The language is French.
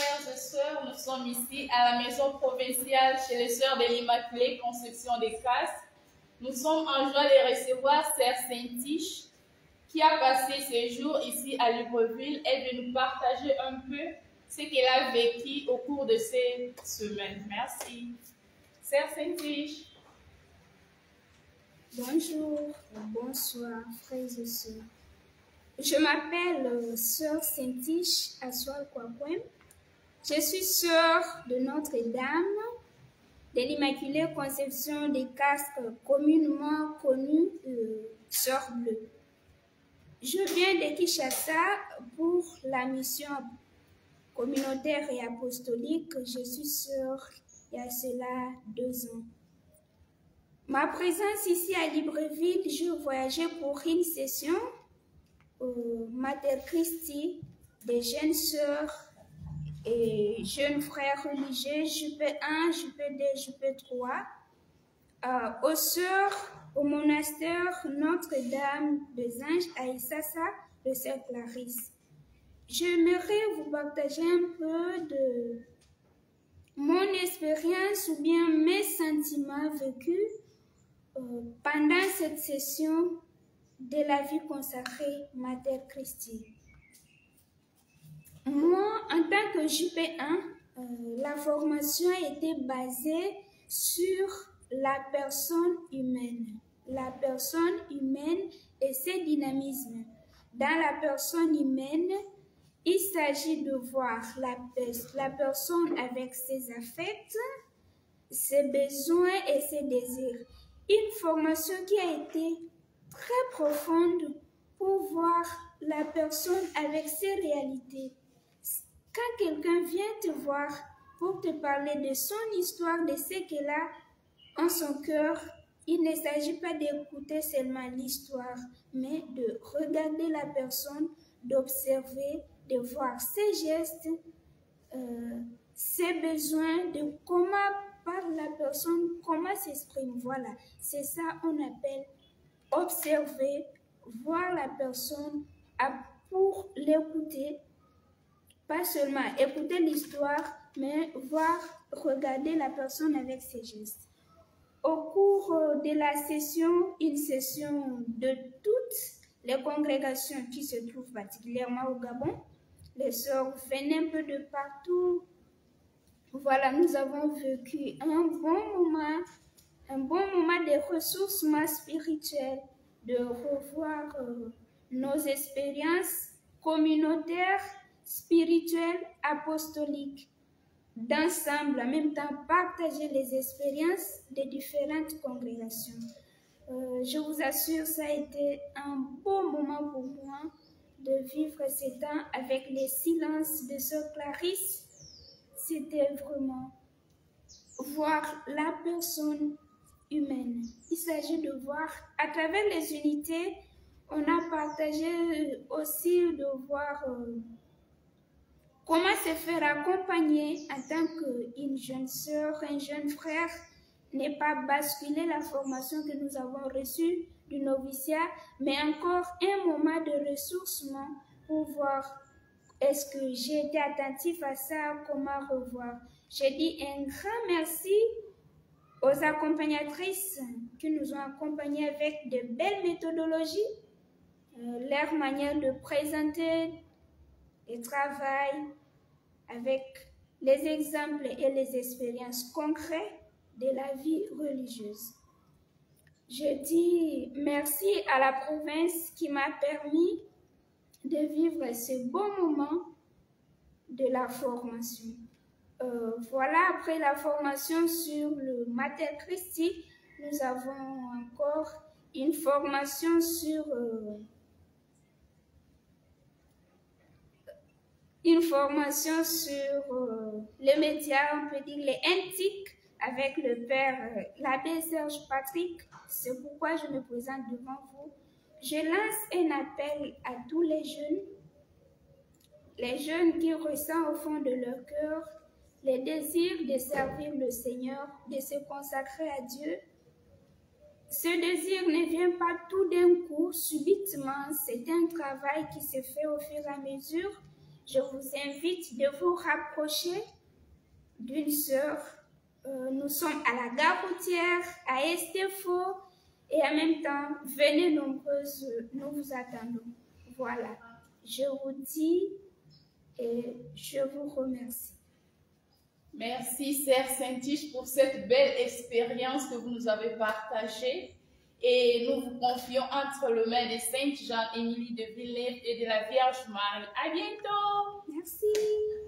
frères et sœurs, nous sommes ici à la maison provinciale chez les sœurs de l'Immaculée Conception des Castres. Nous sommes en joie de recevoir Sœur Saint-Tiche qui a passé ses jours ici à Libreville et de nous partager un peu ce qu'elle a vécu au cours de ces semaines. Merci. Sœur Saint-Tiche. Bonjour, bonsoir, frères et sœurs. Je m'appelle Sœur Saint-Tiche Aswal Kwakwem. Je suis sœur de Notre-Dame de l'Immaculée Conception des Castres, communément connue Sœur Bleue. Je viens de Kinshasa pour la mission communautaire et apostolique. Je suis sœur il y a cela 2 ans. Ma présence ici à Libreville, je voyageais pour une session au Mater Christi des jeunes sœurs et jeunes frères religieux, JP1, JP2, JP3, aux sœurs au monastère Notre-Dame des Anges à Issassa, de Sœur Clarisse. J'aimerais vous partager un peu de mon expérience ou bien mes sentiments vécus pendant cette session de la vie consacrée Mater Christi. Moi, en tant que JP1, la formation était basée sur la personne humaine. La personne humaine et ses dynamismes. Dans la personne humaine, il s'agit de voir la personne avec ses affects, ses besoins et ses désirs. Une formation qui a été très profonde pour voir la personne avec ses réalités. Quand quelqu'un vient te voir pour te parler de son histoire, de ce qu'elle a en son cœur, il ne s'agit pas d'écouter seulement l'histoire, mais de regarder la personne, d'observer, de voir ses gestes, ses besoins, de comment parle la personne, comment s'exprime. Voilà, c'est ça qu'on appelle observer, voir la personne pour l'écouter, pas seulement écouter l'histoire, mais voir, regarder la personne avec ses gestes. Au cours de la session, une session de toutes les congrégations qui se trouvent particulièrement au Gabon, les sœurs venaient un peu de partout. Voilà, nous avons vécu un bon moment de ressourcement spirituel, de revoir nos expériences communautaires, spirituelles, apostoliques, d'ensemble, en même temps partager les expériences des différentes congrégations. Je vous assure, ça a été un beau moment pour moi de vivre ces temps avec les silences de Sœur Clarisse. C'était vraiment voir la personne humaine. Il s'agit de voir à travers les unités. On a partagé aussi de voir comment se faire accompagner en tant qu'une jeune sœur, un jeune frère, n'est pas basculer la formation que nous avons reçue du noviciat, mais encore un moment de ressourcement pour voir est-ce que j'ai été attentif à ça, comment revoir. J'ai dit un grand merci aux accompagnatrices qui nous ont accompagnés avec de belles méthodologies, leur manière de présenter le travail avec les exemples et les expériences concrètes de la vie religieuse. Je dis merci à la province qui m'a permis de vivre ce beau moment de la formation. Voilà, après la formation sur le Mater Christi, nous avons encore une formation sur les médias, on peut dire les NTIC, avec le père, l'abbé Serge Patrick. C'est pourquoi je me présente devant vous. Je lance un appel à tous les jeunes qui ressentent au fond de leur cœur le désir de servir le Seigneur, de se consacrer à Dieu. Ce désir ne vient pas tout d'un coup, subitement. C'est un travail qui se fait au fur et à mesure. Je vous invite de vous rapprocher d'une sœur. Nous sommes à la gare routière, à Estefo, et en même temps, venez nombreuses, nous vous attendons. Voilà, je vous dis et je vous remercie. Merci, Sœur Saint-Tiche, pour cette belle expérience que vous nous avez partagée. Et nous vous confions entre les mains de Sainte Jeanne-Émilie de Villeneuve et de la Vierge Marie. À bientôt! Merci!